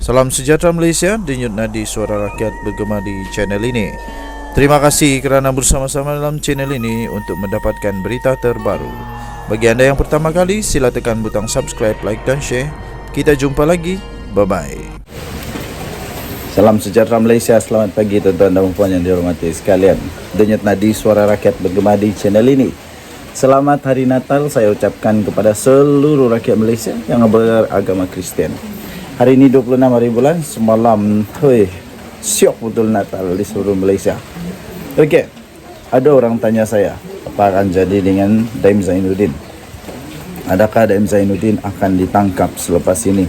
Salam sejahtera Malaysia, denyut nadi suara rakyat bergema di channel ini. Terima kasih kerana bersama-sama dalam channel ini untuk mendapatkan berita terbaru. Bagi anda yang pertama kali, sila tekan butang subscribe, like dan share. Kita jumpa lagi. Bye-bye. Salam sejahtera Malaysia, selamat pagi tuan-tuan dan puan yang dihormati sekalian. Denyut nadi suara rakyat bergema di channel ini. Selamat Hari Natal saya ucapkan kepada seluruh rakyat Malaysia yang beragama Kristian. Hari ini 26 hari bulan, semalam syok betul Natal di seluruh Malaysia. Okey, ada orang tanya saya, apa akan jadi dengan Daim Zainuddin? Adakah Daim Zainuddin akan ditangkap selepas ini?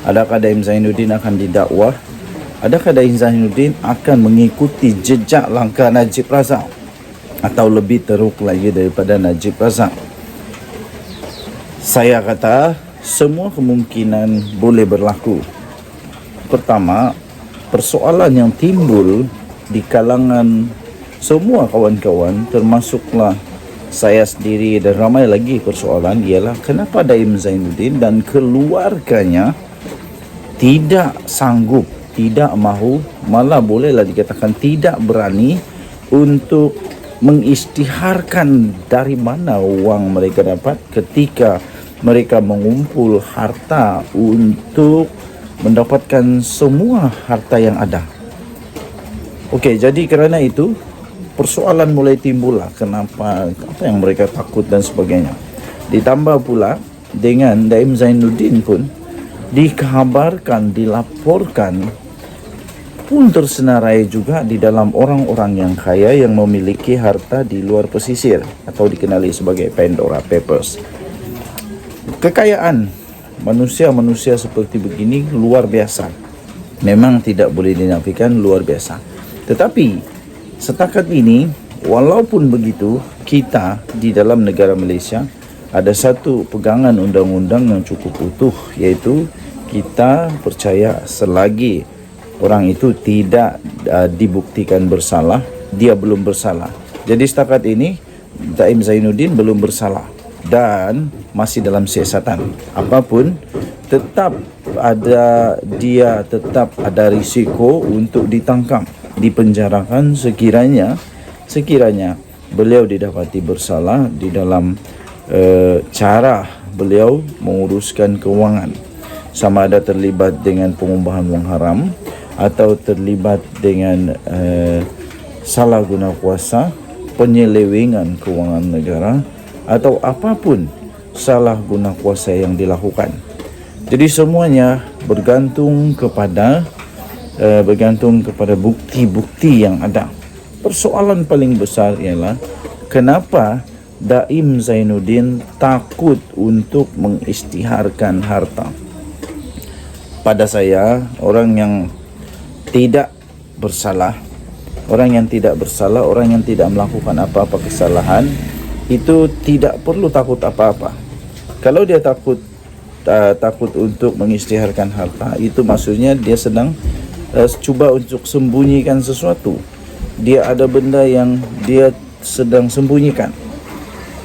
Adakah Daim Zainuddin akan didakwa? Adakah Daim Zainuddin akan mengikuti jejak langkah Najib Razak? Atau lebih teruk lagi daripada Najib Razak? Saya kata semua kemungkinan boleh berlaku. Pertama, persoalan yang timbul di kalangan semua kawan-kawan, termasuklah saya sendiri dan ramai lagi persoalan, ialah kenapa Daim Zainuddin dan keluarganya tidak sanggup, tidak mahu, malah bolehlah dikatakan tidak berani untuk mengisytiharkan dari mana wang mereka dapat ketika mereka mengumpul harta untuk mendapatkan semua harta yang ada. Okey, jadi kerana itu persoalan mulai timbul lah, kenapa, apa yang mereka takut dan sebagainya. Ditambah pula dengan Daim Zainuddin pun dikabarkan, dilaporkan pun tersenarai juga di dalam orang-orang yang kaya yang memiliki harta di luar pesisir atau dikenali sebagai Pandora Papers. Kekayaan manusia-manusia seperti begini luar biasa. Memang tidak boleh dinafikan, luar biasa. Tetapi setakat ini, walaupun begitu, kita di dalam negara Malaysia ada satu pegangan undang-undang yang cukup utuh, iaitu kita percaya selagi orang itu tidak dibuktikan bersalah, dia belum bersalah. Jadi setakat ini Daim Zainuddin belum bersalah dan masih dalam siasatan. Apapun, tetap ada risiko untuk ditangkap, dipenjarakan sekiranya beliau didapati bersalah di dalam cara beliau menguruskan kewangan, sama ada terlibat dengan pengubahan wang haram atau terlibat dengan salah guna kuasa, penyelewengan kewangan negara, atau apapun salah guna kuasa yang dilakukan. Jadi semuanya bergantung kepada bukti-bukti yang ada. Persoalan paling besar ialah kenapa Daim Zainuddin takut untuk mengisytiharkan harta. Pada saya, orang yang tidak bersalah, orang yang tidak melakukan apa-apa kesalahan, itu tidak perlu takut apa-apa. Kalau dia takut untuk mengisytiharkan harta, itu maksudnya dia sedang cuba untuk sembunyikan sesuatu. Dia ada benda yang dia sedang sembunyikan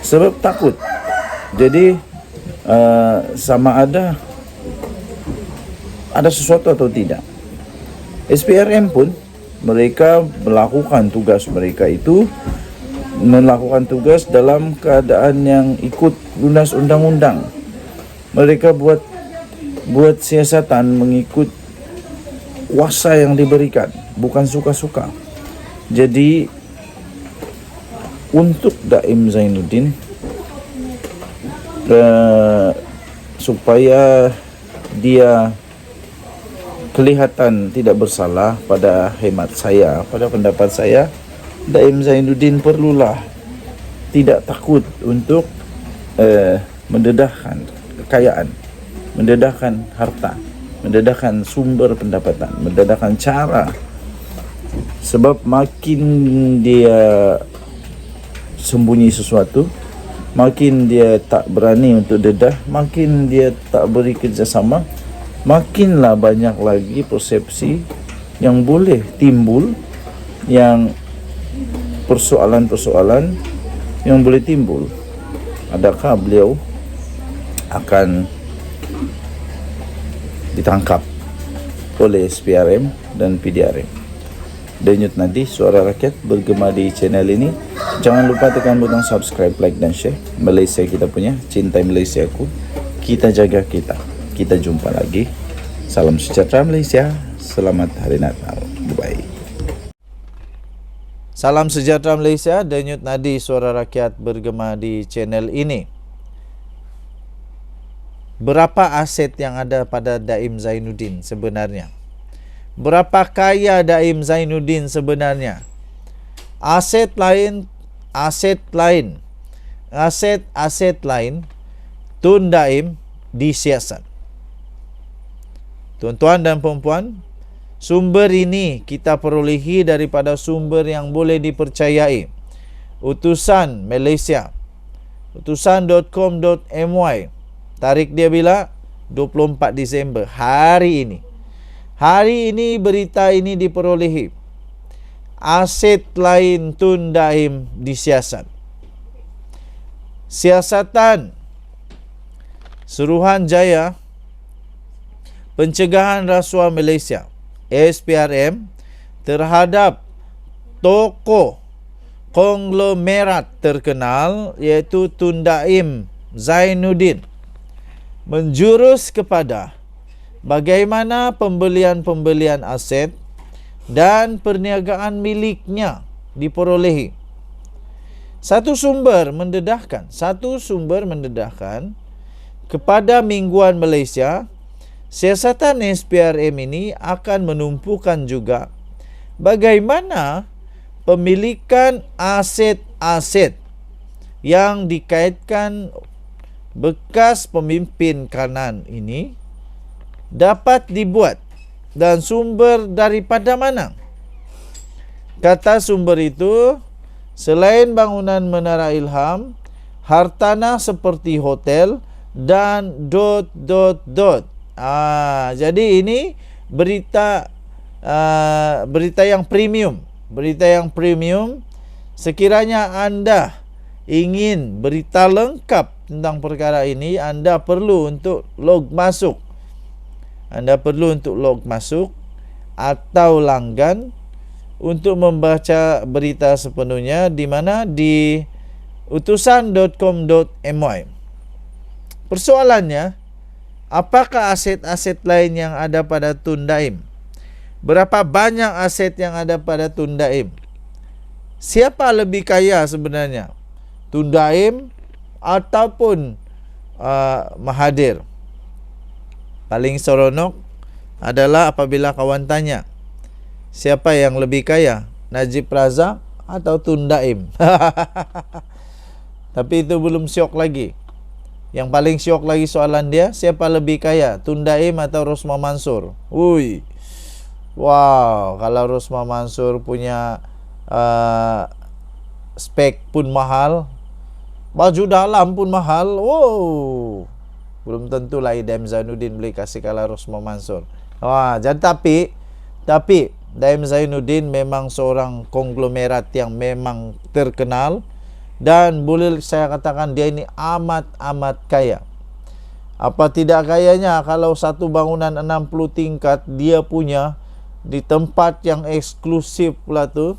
sebab takut. Jadi sama ada sesuatu atau tidak. SPRM pun mereka melakukan tugas mereka itu, melakukan tugas dalam keadaan yang ikut lunas undang-undang. Mereka buat siasatan mengikut kuasa yang diberikan, bukan suka-suka. Jadi untuk Daim Zainuddin supaya dia kelihatan tidak bersalah, pada hemat saya, pada pendapat saya, Daim Zainuddin perlulah tidak takut untuk mendedahkan kekayaan, mendedahkan harta, mendedahkan sumber pendapatan, mendedahkan cara. Sebab makin dia sembunyi sesuatu, makin dia tak berani untuk dedah, makin dia tak beri kerjasama, makinlah banyak lagi persepsi yang boleh timbul, yang persoalan-persoalan yang boleh timbul. Adakah beliau akan ditangkap oleh SPRM dan PDRM. Denyut nadi suara rakyat bergema di channel ini. Jangan lupa tekan butang subscribe, like dan share. Malaysia kita punya, cintai Malaysia ku. Kita jaga kita. Kita jumpa lagi. Salam sejahtera Malaysia. Selamat Hari Natal. Bye. Salam sejahtera Malaysia, denyut nadi suara rakyat bergema di channel ini. Berapa aset yang ada pada Daim Zainuddin sebenarnya? Berapa kaya Daim Zainuddin sebenarnya? Aset lain Tun Daim disiasat. Tuan-tuan dan puan-puan, sumber ini kita perolehi daripada sumber yang boleh dipercayai. Utusan Malaysia, utusan.com.my. Tarikh dia bila? 24 Disember, hari ini. Hari ini berita ini diperolehi. Aset lain Tun Daim disiasat. Siasatan Suruhanjaya Pencegahan Rasuah Malaysia SPRM terhadap tokoh konglomerat terkenal iaitu Tun Daim Zainuddin menjurus kepada bagaimana pembelian aset dan perniagaan miliknya diperolehi. Satu sumber mendedahkan kepada Mingguan Malaysia, siasatan SPRM ini akan menumpukan juga bagaimana pemilikan aset-aset yang dikaitkan bekas pemimpin kanan ini dapat dibuat dan sumber daripada mana? Kata sumber itu, selain bangunan Menara Ilham, hartanah seperti hotel dan ... Jadi ini berita yang premium. Berita yang premium. Sekiranya anda ingin berita lengkap tentang perkara ini, anda perlu untuk log masuk. Atau langgan untuk membaca berita sepenuhnya di mana di utusan.com.my. Persoalannya, apakah aset-aset lain yang ada pada Tun Daim? Berapa banyak aset yang ada pada Tun Daim? Siapa lebih kaya sebenarnya? Tun Daim ataupun Mahathir? Paling seronok adalah apabila kawan tanya, siapa yang lebih kaya? Najib Razak atau Tun Daim? Tapi itu belum syok lagi. Yang paling syok lagi soalan dia, siapa lebih kaya? Tun Daim atau Rosmah Mansur? Wow, kalau Rosmah Mansur punya spek pun mahal, baju dalam pun mahal. Wow, belum tentu lah Daim Zainuddin boleh kasih kalah Rosmah Mansur. Jadi tapi Daim Zainuddin memang seorang konglomerat yang memang terkenal, dan boleh saya katakan dia ini amat kaya. Apa tidak kayanya kalau satu bangunan 60 tingkat dia punya di tempat yang eksklusif pula tu.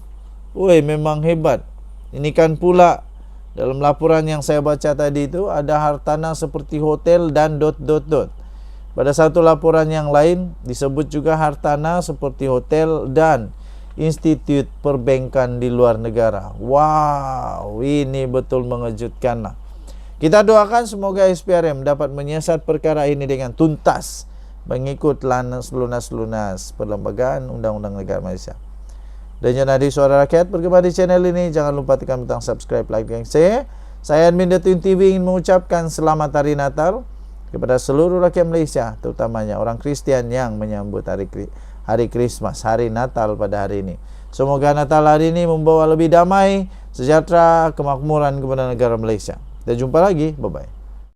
Memang hebat. Ini kan pula dalam laporan yang saya baca tadi itu ada hartanah seperti hotel dan ... Pada satu laporan yang lain disebut juga hartanah seperti hotel dan institut perbankan di luar negara. Wow, ini betul mengejutkan lah. Kita doakan semoga SPRM dapat menyiasat perkara ini dengan tuntas mengikut lunas perlembagaan undang-undang negara Malaysia. Dan nadi suara rakyat bergema di channel ini. Jangan lupa tekan butang subscribe, like dan share. Saya admin Datin TV ingin mengucapkan selamat Hari Natal kepada seluruh rakyat Malaysia, terutamanya orang Kristian yang menyambut hari Krismas, hari Natal pada hari ini. Semoga Natal hari ini membawa lebih damai, sejahtera, kemakmuran kepada negara Malaysia. Kita jumpa lagi, bye-bye.